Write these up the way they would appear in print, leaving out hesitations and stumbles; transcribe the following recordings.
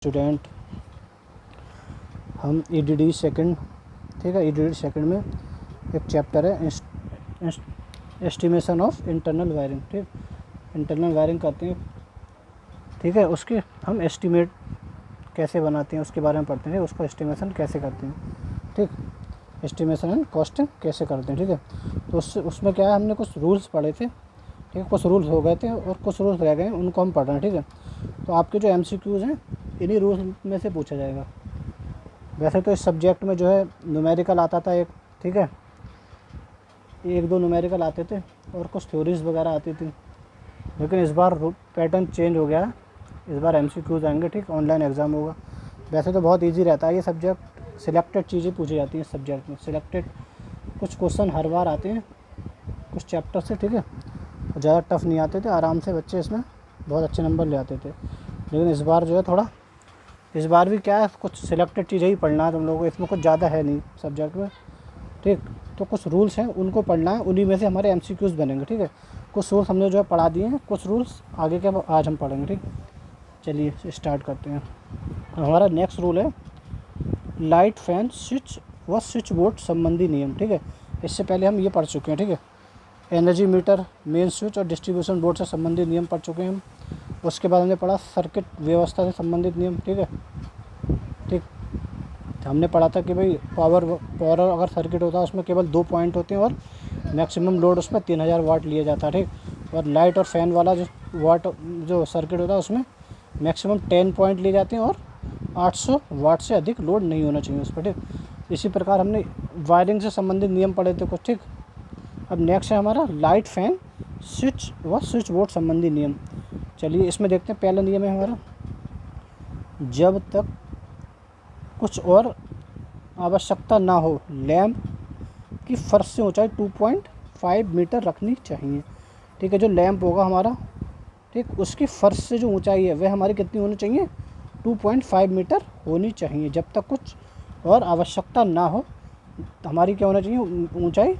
Student, हम EDD second, ठीक है, ईडीडी सेकंड में एक चैप्टर है एस्टिमेशन ऑफ इंटरनल वायरिंग। ठीक, इंटरनल वायरिंग करते हैं, ठीक है, उसके हम एस्टिमेट कैसे बनाते हैं उसके बारे में पढ़ते हैं, उसका एस्टिमेशन कैसे करते हैं। ठीक, एस्टिमेशन एंड कॉस्टिंग कैसे करते हैं। ठीक है, तो उसमें क्या है, हमने कुछ रूल्स पढ़े थे, ठीक है, कुछ रूल्स हो गए थे और कुछ रूल्स रह गए हैं, उनको हम पढ़ रहे हैं। ठीक है, तो आपके जो एमसीक्यूज़ हैं इन्हीं रूल्स में से पूछा जाएगा। वैसे तो इस सब्जेक्ट में जो है न्यूमेरिकल आता था एक, ठीक है, एक दो न्यूमेरिकल आते थे और कुछ थ्योरीज वगैरह आती थी, लेकिन इस बार पैटर्न चेंज हो गया है। इस बार एमसीक्यूज़ आएंगे, ठीक, ऑनलाइन एग्ज़ाम होगा। वैसे तो बहुत इजी रहता है ये सब्जेक्ट, सिलेक्टेड चीज़ें पूछी जाती हैं इस सब्जेक्ट में, सिलेक्टेड कुछ क्वेश्चन हर बार आते हैं कुछ चैप्टर से, ठीक है, ज़्यादा टफ नहीं आते थे, आराम से बच्चे इसमें बहुत अच्छे नंबर ले आते थे। लेकिन इस बार जो है थोड़ा, इस बार भी क्या है, कुछ सिलेक्टेड चीज़ें ही पढ़ना है तुम लोगों को, इसमें कुछ ज़्यादा है नहीं सब्जेक्ट में। ठीक, तो कुछ रूल्स हैं उनको पढ़ना है, उन्हीं में से हमारे एमसीक्यूज़ बनेंगे। ठीक है, कुछ रूल्स हमने जो है पढ़ा दिए हैं, कुछ रूल्स आगे के आज हम पढ़ेंगे। ठीक, चलिए स्टार्ट करते हैं। हमारा नेक्स्ट रूल है लाइट, फैन, स्विच व स्विच बोर्ड संबंधी नियम। ठीक है, इससे पहले हम ये पढ़ चुके हैं। ठीक है, एनर्जी मीटर, मेन स्विच और डिस्ट्रीब्यूशन बोर्ड से संबंधित नियम पढ़ चुके हैं हम। उसके बाद हमने पढ़ा सर्किट व्यवस्था से संबंधित नियम। ठीक है, ठीक, हमने पढ़ा था कि भाई पावर अगर सर्किट होता है उसमें केवल 2 पॉइंट होते हैं और मैक्सिमम लोड उसमें 3000 वाट लिया जाता है। ठीक, और लाइट और फैन वाला जो सर्किट होता है उसमें मैक्सिमम 10 पॉइंट लिए जाते हैं और 800 वाट से अधिक लोड नहीं होना चाहिए उस पर। ठीक, इसी प्रकार हमने वायरिंग से संबंधित नियम पढ़े थे कुछ। ठीक, अब नेक्स्ट है हमारा लाइट, फैन, स्विच व स्विच बोर्ड संबंधी नियम। चलिए इसमें देखते हैं। पहला नियम है हमारा, जब तक कुछ और आवश्यकता ना हो लैंप की फर्श से ऊंचाई 2.5 मीटर रखनी चाहिए। ठीक है, जो लैंप होगा हमारा, ठीक, उसकी फर्श से जो ऊंचाई है वह हमारी कितनी होनी चाहिए, 2.5 मीटर होनी चाहिए। जब तक कुछ और आवश्यकता ना हो हमारी क्या होना चाहिए, ऊंचाई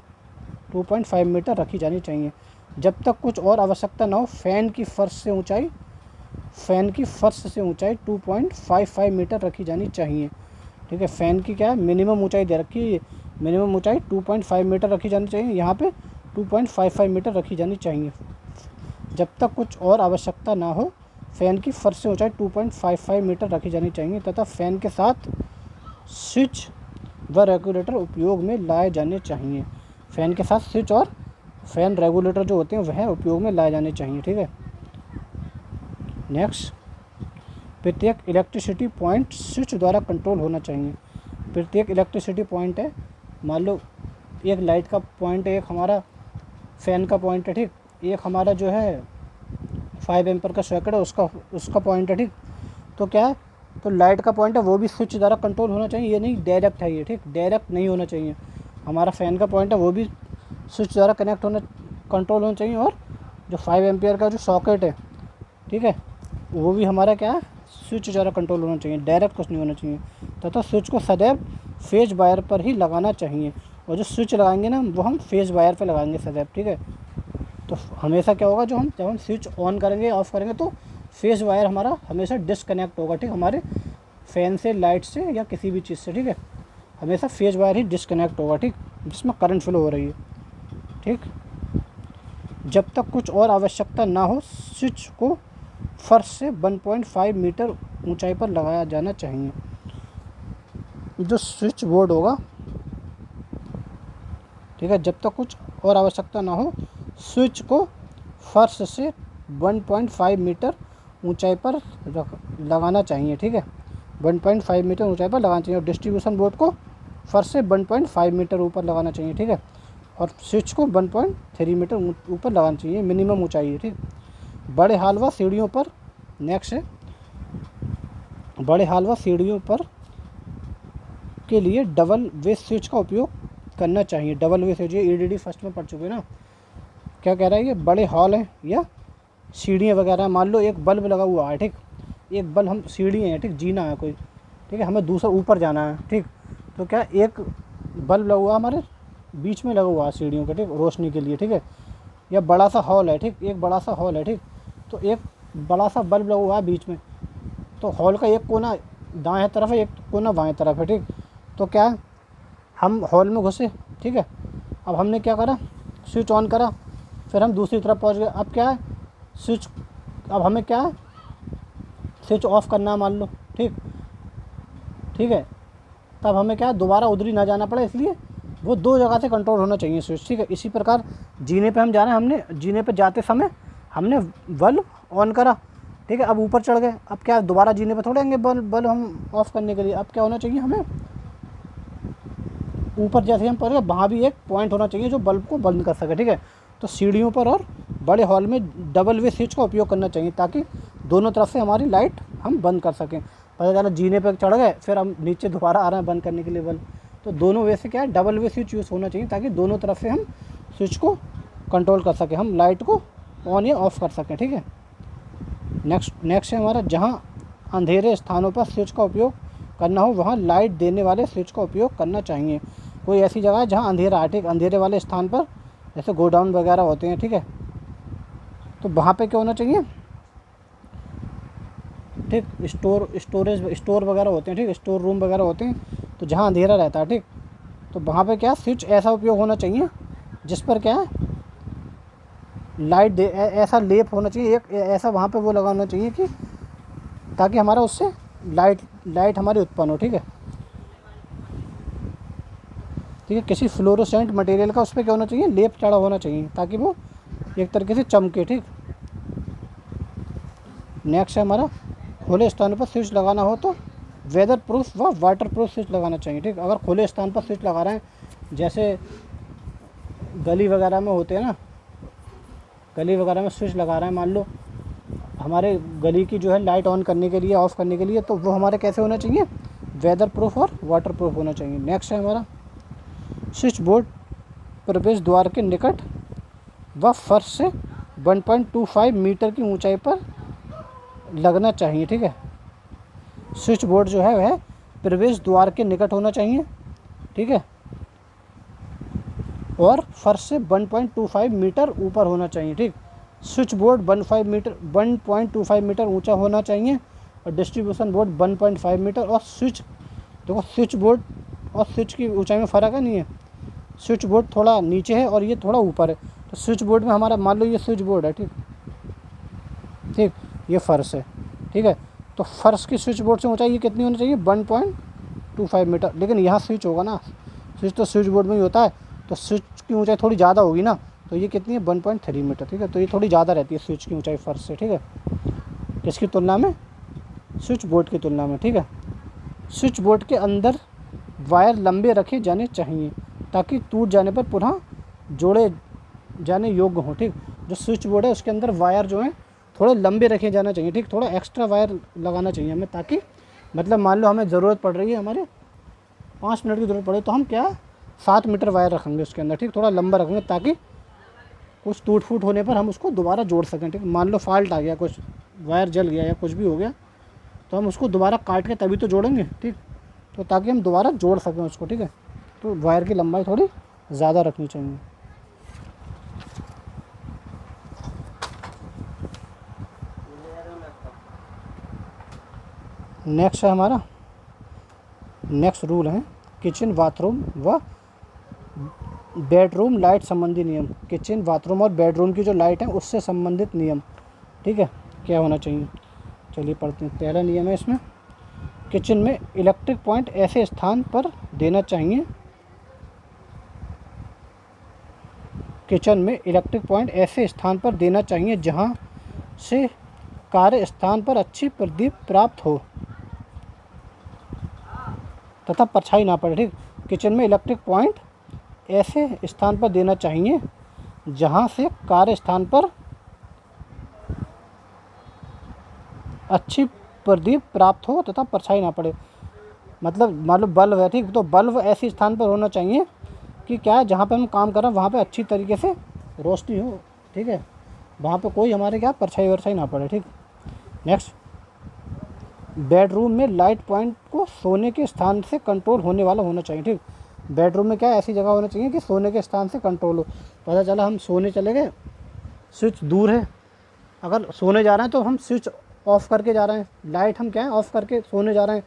2.5 मीटर रखी जानी चाहिए। जब तक कुछ और आवश्यकता ना हो फैन की फर्श से ऊंचाई 2.55 मीटर रखी जानी चाहिए। ठीक है, फ़ैन की क्या है, मिनिमम ऊंचाई दे रखी है, मिनिमम ऊंचाई 2.5 मीटर रखी जानी चाहिए, यहाँ पे 2.55 मीटर रखी जानी चाहिए। जब तक कुछ और आवश्यकता ना हो फ़ैन की फर्श से ऊंचाई 2.55 मीटर रखी जानी चाहिए तथा फ़ैन के साथ स्विच व रेगुलेटर उपयोग में लाए जाने चाहिए। फ़ैन के साथ स्विच और फ़ैन रेगुलेटर जो होते हैं वह उपयोग में लाए जाने चाहिए। ठीक है, नेक्स्ट, प्रत्येक इलेक्ट्रिसिटी पॉइंट स्विच द्वारा कंट्रोल होना चाहिए। प्रत्येक इलेक्ट्रिसिटी पॉइंट है, मान लो एक लाइट का पॉइंट है, एक हमारा फ़ैन का पॉइंट है, ठीक, एक हमारा जो है 5 एम्पर का सॉकेट है उसका पॉइंट है। ठीक, तो क्या है, तो लाइट का पॉइंट है वो भी स्विच द्वारा कंट्रोल होना चाहिए, ये नहीं डायरेक्ट है ये। ठीक, डायरेक्ट नहीं होना चाहिए। हमारा फ़ैन का पॉइंट है वो भी स्विच द्वारा कंट्रोल होना चाहिए, और जो 5 एम्पियर का जो सॉकेट है, ठीक है, वो भी हमारा क्या है, स्विच द्वारा कंट्रोल होना चाहिए, डायरेक्ट कुछ नहीं होना चाहिए। तथा स्विच को सदैव फेज वायर पर ही लगाना चाहिए, और जो स्विच लगाएंगे ना वो हम फेज वायर पर लगाएंगे सदैव। ठीक है, तो हमेशा क्या होगा, जब हम स्विच ऑन करेंगे ऑफ़ करेंगे तो फेज वायर हमारा हमेशा डिसकनेक्ट होगा। ठीक, हमारे फ़ैन से, लाइट से या किसी भी चीज़ से, ठीक है, हमेशा फेज वायर ही डिसकनेक्ट होगा, ठीक, जिसमें करंट फ्लो हो रही है। ठीक, जब तक कुछ और आवश्यकता ना हो स्विच को फर्श से 1.5 मीटर ऊंचाई पर लगाया जाना चाहिए। जो स्विच बोर्ड होगा, ठीक है, जब तक कुछ और आवश्यकता ना हो स्विच को फर्श से 1.5 मीटर ऊंचाई पर लगाना चाहिए। ठीक है, 1.5 मीटर ऊंचाई पर लगाना चाहिए, और डिस्ट्रीब्यूशन बोर्ड को फर्श से 1.5 मीटर ऊपर लगाना चाहिए। ठीक है, और स्विच को 1.3 मीटर ऊपर लगाना चाहिए, मिनिमम ऊंचाई है। ठीक, बड़े हाल व सीढ़ियों पर, नेक्स्ट है, बड़े हाल व सीढ़ियों पर के लिए डबल वेस स्विच का उपयोग करना चाहिए। डबल वेस स्विच, ये ईडीडी फर्स्ट में पढ़ चुके हैं ना। क्या कह रहा है, ये बड़े हॉल हैं या सीढ़ियाँ वगैरह, मान लो एक बल्ब लगा हुआ है, ठीक, एक बल्ब, हम सीढ़ी हैं, ठीक, जीना है कोई, ठीक है, हमें दूसरा ऊपर जाना है, ठीक, तो क्या एक बल्ब लगा हुआ हमारे बीच में लगा हुआ है सीढ़ियों के, ठीक, रोशनी के लिए। ठीक है, या बड़ा सा हॉल है, ठीक, एक बड़ा सा हॉल है, ठीक, तो एक बड़ा सा बल्ब लगा हुआ है बीच में, तो हॉल का एक कोना दाएं तरफ है, एक कोना बाएं तरफ है, ठीक। तो क्या है, हम हॉल में घुसे, ठीक है। अब हमने क्या करा, स्विच ऑन करा, फिर हम दूसरी तरफ पहुंच गए। अब क्या है, स्विच, अब हमें क्या है, स्विच ऑफ करना है मान लो, ठीक, ठीक है। तब हमें क्या है, दोबारा उधर ही ना जाना पड़े, इसलिए वो दो जगह से कंट्रोल होना चाहिए स्विच, ठीक है। इसी प्रकार जीने पे हम जा रहे हैं, हमने जीने पे जाते समय हमने बल्ब ऑन करा, ठीक है। अब ऊपर चढ़ गए, अब क्या दोबारा जीने पे थोड़े आएंगे बल्ब हम ऑफ़ करने के लिए। अब क्या होना चाहिए, हमें ऊपर जैसे हम पहुँच गए वहाँ भी एक पॉइंट होना चाहिए जो बल्ब को बंद कर सके, ठीक है। तो सीढ़ियों पर और बड़े हॉल में डबल वे स्विच का उपयोग करना चाहिए, ताकि दोनों तरफ से हमारी लाइट हम बंद कर सकें। पता चला जीने पर चढ़ गए, फिर हम नीचे दोबारा आ रहे हैं बंद करने के लिए बल्ब, तो दोनों वे से क्या है, डबल वे स्विच यूज़ होना चाहिए, ताकि दोनों तरफ से हम स्विच को कंट्रोल कर सकें, हम लाइट को ऑन या ऑफ़ कर सकें, ठीक है। नेक्स्ट है हमारा, जहाँ अंधेरे स्थानों पर स्विच का उपयोग करना हो वहाँ लाइट देने वाले स्विच का उपयोग करना चाहिए। कोई ऐसी जगह है जहाँ अंधेरा है, ठीक, अंधेरे वाले स्थान पर जैसे गोडाउन वगैरह होते हैं, ठीक है, तो वहाँ पे क्या होना चाहिए, ठीक, स्टोर वगैरह होते हैं, ठीक, स्टोर रूम वगैरह होते हैं, तो जहाँ अंधेरा रहता है, ठीक, तो वहाँ पे क्या स्विच ऐसा उपयोग होना चाहिए जिस पर क्या है, लाइट ऐसा लेप होना चाहिए, एक ऐसा वहाँ पे वो लगाना चाहिए कि ताकि हमारा उससे लाइट हमारी उत्पन्न हो, ठीक है, ठीक है। किसी फ्लोरोसेंट मटेरियल का उस पर क्या होना चाहिए, लेप चढ़ा होना चाहिए, ताकि वो एक तरीके से चमके, ठीक। नेक्स्ट है हमारा, खुले स्थान पर स्विच लगाना हो तो वेदर प्रूफ व वाटर प्रूफ स्विच लगाना चाहिए, ठीक। अगर खुले स्थान पर स्विच लगा रहे हैं, जैसे गली वगैरह में होते हैं ना, गली वगैरह में स्विच लगा रहे हैं, मान लो हमारे गली की जो है लाइट ऑन करने के लिए, ऑफ़ करने के लिए, तो वो हमारे कैसे होना चाहिए, वेदर प्रूफ और वाटर प्रूफ होना चाहिए। नेक्स्ट है हमारा, स्विच बोर्ड प्रवेश द्वार के निकट व फर्श से 1.25 मीटर की ऊंचाई पर लगना चाहिए, ठीक है। स्विच बोर्ड जो है वह प्रवेश द्वार के निकट होना चाहिए, ठीक है, और फर्श से 1.25 मीटर ऊपर होना चाहिए, ठीक। स्विच बोर्ड 1.25 मीटर ऊंचा होना चाहिए, और डिस्ट्रीब्यूशन बोर्ड 1.5 मीटर, और स्विच, देखो स्विच बोर्ड और स्विच की ऊंचाई में फ़र्क है, नहीं है, स्विच बोर्ड थोड़ा नीचे है और ये थोड़ा ऊपर है। तो स्विच बोर्ड में हमारा मान लो ये स्विच बोर्ड है, ठीक, ठीक, ये फर्श है, ठीक है। तो फर्श की स्विच बोर्ड से ऊंचाई ये कितनी होनी चाहिए, 1.25 मीटर। लेकिन यहाँ स्विच होगा ना, स्विच तो स्विच बोर्ड में ही होता है, तो स्विच की ऊंचाई थोड़ी ज़्यादा होगी ना, तो ये कितनी है, 1.3 मीटर, ठीक है। तो ये थोड़ी ज़्यादा रहती है स्विच की ऊंचाई फर्श से, ठीक है, किसकी तुलना में, स्विच बोर्ड की तुलना में, ठीक है। स्विच बोर्ड के अंदर वायर लंबे रखे जाने चाहिए, ताकि टूट जाने पर पुनः जोड़े जाने योग्य हो, ठीक। जो स्विच बोर्ड है उसके अंदर वायर जो है थोड़े लंबे रखे जाना चाहिए, ठीक, थोड़ा एक्स्ट्रा वायर लगाना चाहिए हमें, ताकि मतलब मान लो हमें ज़रूरत पड़ रही है, हमारे 5 मिनट की ज़रूरत पड़े, तो हम क्या 7 मीटर वायर रखेंगे उसके अंदर, ठीक, थोड़ा लंबा रखेंगे, ताकि कुछ टूट फूट होने पर हम उसको दोबारा जोड़ सकें, ठीक। मान लो फॉल्ट आ गया, कुछ वायर जल गया या कुछ भी हो गया, तो हम उसको दोबारा काट के तभी तो जोड़ेंगे, ठीक, तो ताकि हम दोबारा जोड़ सकें उसको, ठीक है। तो वायर की लंबाई थोड़ी ज़्यादा रखनी चाहिए। नेक्स्ट है हमारा, नेक्स्ट रूल है किचन बाथरूम व बेडरूम लाइट संबंधी नियम। किचन बाथरूम और बेडरूम की जो लाइट है उससे संबंधित नियम, ठीक है, क्या होना चाहिए, चलिए पढ़ते हैं। पहला नियम है इसमें, किचन में इलेक्ट्रिक पॉइंट ऐसे स्थान पर देना चाहिए, किचन में इलेक्ट्रिक पॉइंट ऐसे स्थान पर देना चाहिए जहां से कार्य स्थान पर अच्छी प्रदीप प्राप्त हो तथा परछाई ना पड़े, ठीक। किचन में इलेक्ट्रिक पॉइंट ऐसे स्थान पर देना चाहिए जहां से कार्य स्थान पर अच्छी प्रदीप प्राप्त हो तथा परछाई ना पड़े। मतलब मान लो बल्ब है, ठीक, तो बल्ब ऐसे स्थान पर होना चाहिए कि क्या है, जहाँ पे हम काम कर रहे हैं वहाँ पे अच्छी तरीके से रोशनी हो, ठीक है, वहाँ पे कोई हमारे क्या परछाई वरछाई ना पड़े, ठीक। नेक्स्ट, बेडरूम में लाइट पॉइंट को सोने के स्थान से कंट्रोल होने वाला होना चाहिए, ठीक। बेडरूम में क्या ऐसी जगह होना चाहिए कि सोने के स्थान से कंट्रोल हो। पता चला हम सोने चले गए, स्विच दूर है, अगर सोने जा रहे हैं तो हम स्विच ऑफ़ करके जा रहे हैं, लाइट हम क्या है ऑफ़ करके सोने जा रहे हैं,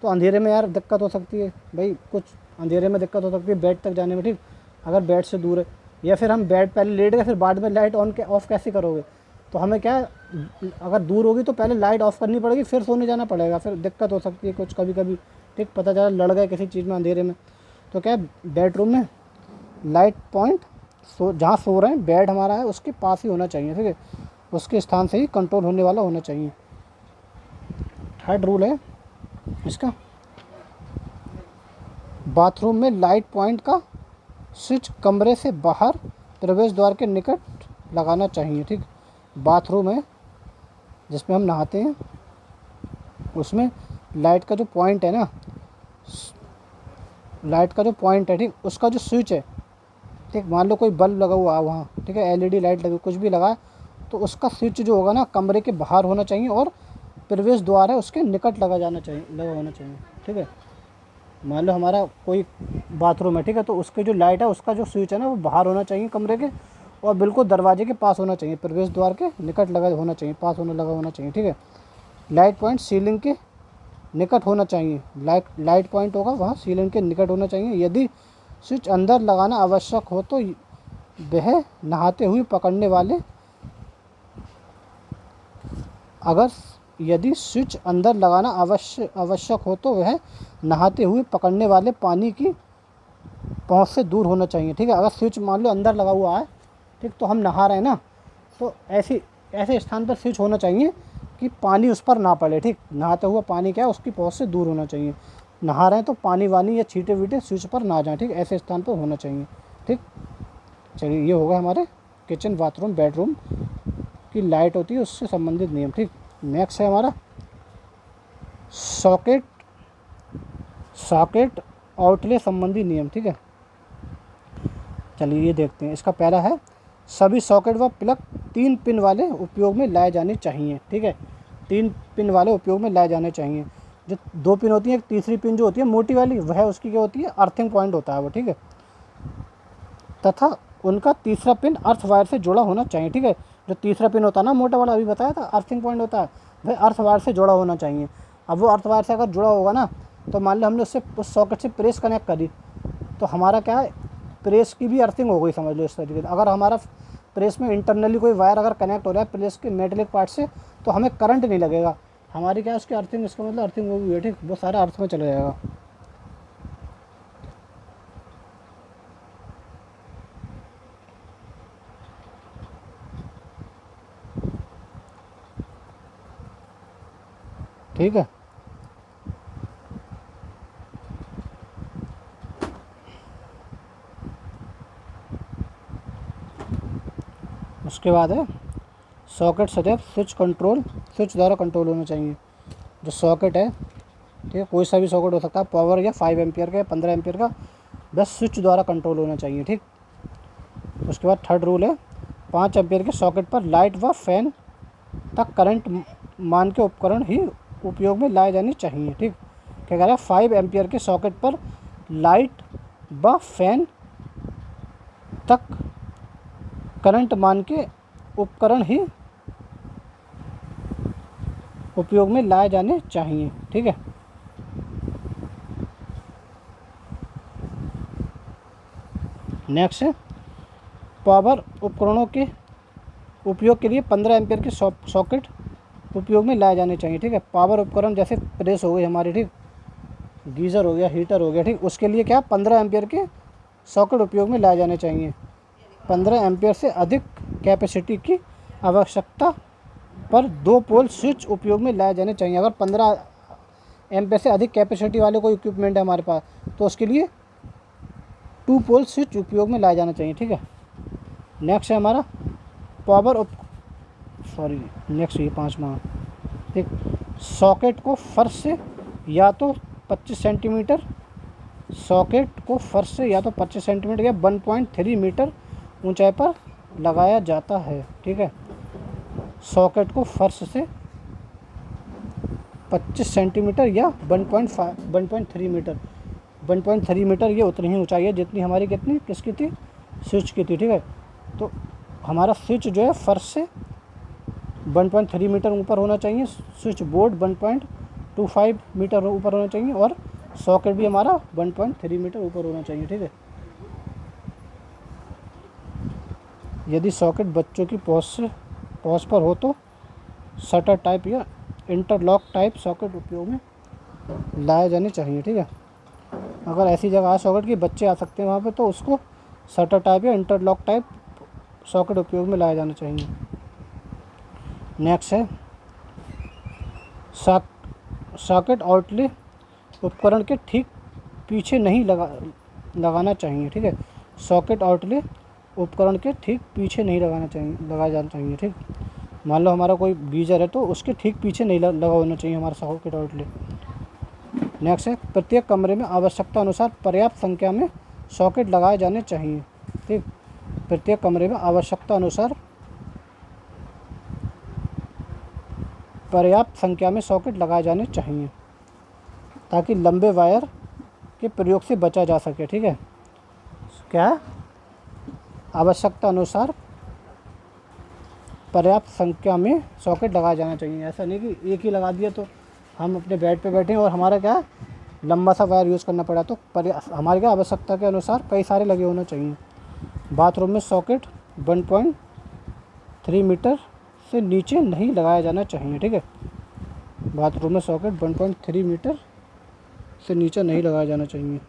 तो अंधेरे में यार दिक्कत हो सकती है भाई, कुछ अंधेरे में दिक्कत हो सकती है बेड तक जाने में, ठीक। अगर बेड से दूर है, या फिर हम बेड पहले लेट गए फिर बाद में लाइट ऑन के ऑफ़ कैसे करोगे, तो हमें क्या है, अगर दूर होगी तो पहले लाइट ऑफ़ करनी पड़ेगी फिर सोने जाना पड़ेगा, फिर दिक्कत हो सकती है कुछ कभी कभी, ठीक। पता चला लड़ गए किसी चीज़ में अंधेरे में, तो क्या है बेडरूम में लाइट पॉइंट जहाँ सो रहे हैं बेड हमारा है उसके पास ही होना चाहिए, ठीक है, उसके स्थान से ही कंट्रोल होने वाला होना चाहिए। थर्ड रूल है इसका, बाथरूम में लाइट पॉइंट का स्विच कमरे से बाहर प्रवेश द्वार के निकट लगाना चाहिए, ठीक। बाथरूम है जिसमें हम नहाते हैं, उसमें लाइट का जो पॉइंट है ना, लाइट का जो पॉइंट है, ठीक, उसका जो स्विच है, ठीक, मान लो कोई बल्ब लगा हुआ है वहाँ, ठीक है, एलईडी लाइट लगी कुछ भी लगा है, तो उसका स्विच जो होगा ना कमरे के बाहर होना चाहिए और प्रवेश द्वार है उसके निकट लगा होना चाहिए, ठीक है। मान लो हमारा कोई बाथरूम है, ठीक है, तो उसकी जो लाइट है उसका जो स्विच है ना वो बाहर होना चाहिए कमरे के, और बिल्कुल दरवाजे के पास होना चाहिए, प्रवेश द्वार के निकट लगा होना चाहिए, लगा होना चाहिए, ठीक है। लाइट पॉइंट सीलिंग के निकट होना चाहिए, लाइट पॉइंट होगा वहाँ सीलिंग के निकट होना चाहिए। यदि स्विच अंदर लगाना आवश्यक हो तो वह नहाते हुए पकड़ने वाले अगर यदि स्विच अंदर लगाना आवश्यक हो तो वह नहाते हुए पकड़ने वाले पानी की पहुंच से दूर होना चाहिए, ठीक है। अगर स्विच मान लो अंदर लगा हुआ है, ठीक, तो हम नहा रहे हैं ना, तो ऐसे स्थान पर स्विच होना चाहिए कि पानी उस पर ना पड़े, ठीक। नहाते हुआ पानी क्या है उसकी पहुंच से दूर होना चाहिए, नहा रहे हैं तो पानी वानी या छींटे वीटे स्विच पर ना जाए, ठीक, ऐसे स्थान पर होना चाहिए, ठीक। चलिए ये होगा हमारे किचन बाथरूम बेडरूम की लाइट होती है उससे संबंधित नियम, ठीक। नेक्स्ट है हमारा सॉकेट आउटलेट संबंधी नियम, ठीक है। चलिए ये देखते हैं, इसका पहला है सभी सॉकेट व प्लग 3 पिन वाले उपयोग में लाए जाने चाहिए, ठीक है। 3 पिन वाले उपयोग में लाए जाने चाहिए। जो 2 पिन होती है, एक तीसरी पिन जो होती है मोटी वाली वह उसकी क्या होती है अर्थिंग पॉइंट होता है वो, ठीक है। तथा उनका तीसरा पिन अर्थ वायर से जुड़ा होना चाहिए, ठीक है। जो तीसरा पिन होता है ना मोटा वाला अभी बताया था अर्थिंग पॉइंट होता है, वह अर्थ वायर से जुड़ा होना चाहिए। अब वो अर्थ वायर से अगर जुड़ा होगा ना, तो मान लो हमने उससे उस सॉकेट से प्रेस कनेक्ट करी, तो हमारा क्या है प्रेस की भी अर्थिंग हो गई, समझ लो इस तरीके से। अगर हमारा प्रेस में इंटरनली कोई वायर अगर कनेक्ट हो रहा है प्रेस के मेटेलिक पार्ट से, तो हमें करंट नहीं लगेगा, हमारी क्या है उसकी अर्थिंग, इसका मतलब अर्थिंग हो गई है, ठीक, वो सारा अर्थ में चला जाएगा। ठीक है, उसके बाद है सॉकेट सदैव स्विच द्वारा कंट्रोल होना चाहिए। जो सॉकेट है, ठीक है, कोई सा भी सॉकेट हो सकता है, पावर या 5 एम्पियर का या 15 एम्पियर का, बस स्विच द्वारा कंट्रोल होना चाहिए, ठीक। उसके बाद थर्ड रूल है 5 एम्पियर के सॉकेट पर लाइट व फैन तक करंट मान के उपकरण ही उपयोग में लाए जाने चाहिए, ठीक। क्या कह रहा है 5 एम्पियर के सॉकेट पर लाइट व फैन तक करंट मान के उपकरण ही उपयोग में लाए जाने चाहिए, ठीक है। नेक्स्ट है पावर उपकरणों के उपयोग के लिए 15 एम्पियर के सॉकेट उपयोग में लाए जाने चाहिए, ठीक है। पावर उपकरण जैसे प्रेस हो गई हमारी, ठीक, गीज़र हो गया, हीटर हो गया, ठीक, उसके लिए क्या 15 एम्पियर के सॉकेट उपयोग में लाए जाने चाहिए। 15 एम्पियर से अधिक कैपेसिटी की आवश्यकता पर 2 पोल स्विच उपयोग में लाए जाने चाहिए। अगर 15 एम्पियर से अधिक कैपेसिटी वाले कोई इक्विपमेंट है हमारे पास, तो उसके लिए 2 पोल स्विच उपयोग में लाया जाना चाहिए, ठीक है। नेक्स्ट है हमारा नेक्स्ट ये 5वां, ठीक, सॉकेट को फर्श से या तो 25 सेंटीमीटर सॉकेट को फर्श से या तो 25 सेंटीमीटर या 1.3 मीटर ऊंचाई पर लगाया जाता है, ठीक है। सॉकेट को फर्श से 25 सेंटीमीटर या 1.3 मीटर 1.3 मीटर ये उतनी ही ऊंचाई है जितनी हमारी कितनी किसकी थी स्विच की थी, ठीक है। तो हमारा स्विच जो है फर्श से 1.3 मीटर ऊपर होना चाहिए, स्विच बोर्ड 1.25 मीटर ऊपर होना चाहिए, और सॉकेट भी हमारा 1.3 मीटर ऊपर होना चाहिए। ठीक है। यदि सॉकेट बच्चों की पहुँच पर हो तो शटर टाइप या इंटरलॉक टाइप सॉकेट उपयोग में लाए जाने चाहिए। ठीक है। अगर ऐसी जगह है सॉकेट कि बच्चे आ सकते हैं वहाँ पे, तो उसको शटर टाइप या इंटरलॉक टाइप सॉकेट उपयोग में लाया जाना चाहिए। नेक्स्ट है सॉकेट आउटलेट उपकरण के ठीक पीछे नहीं लगाना चाहिए। ठीक है। सॉकेट आउटलेट उपकरण के ठीक पीछे नहीं लगाया जाना चाहिए। ठीक। मान लो हमारा कोई गीजर है तो उसके ठीक पीछे नहीं लगा होना चाहिए हमारा सॉकेट आउटलेट। नेक्स्ट है प्रत्येक कमरे में आवश्यकता अनुसार पर्याप्त संख्या में सॉकेट लगाए जाने चाहिए। ठीक। प्रत्येक कमरे में आवश्यकता अनुसार पर्याप्त संख्या में सॉकेट लगाए जाने चाहिए ताकि लंबे वायर के प्रयोग से बचा जा सके। ठीक है। क्या है? आवश्यकता अनुसार पर्याप्त संख्या में सॉकेट लगाया जाना चाहिए। ऐसा नहीं कि एक ही लगा दिया तो हम अपने बेड पे बैठे हैं और हमारा क्या है लंबा सा वायर यूज़ करना पड़ा, तो हमारी क्या आवश्यकता के अनुसार कई सारे लगे होना चाहिए। बाथरूम में सॉकेट 1.3 मीटर से नीचे नहीं लगाया जाना चाहिए। ठीक है। बाथरूम में सॉकेट 1.3 मीटर से नीचे नहीं लगाया जाना चाहिए।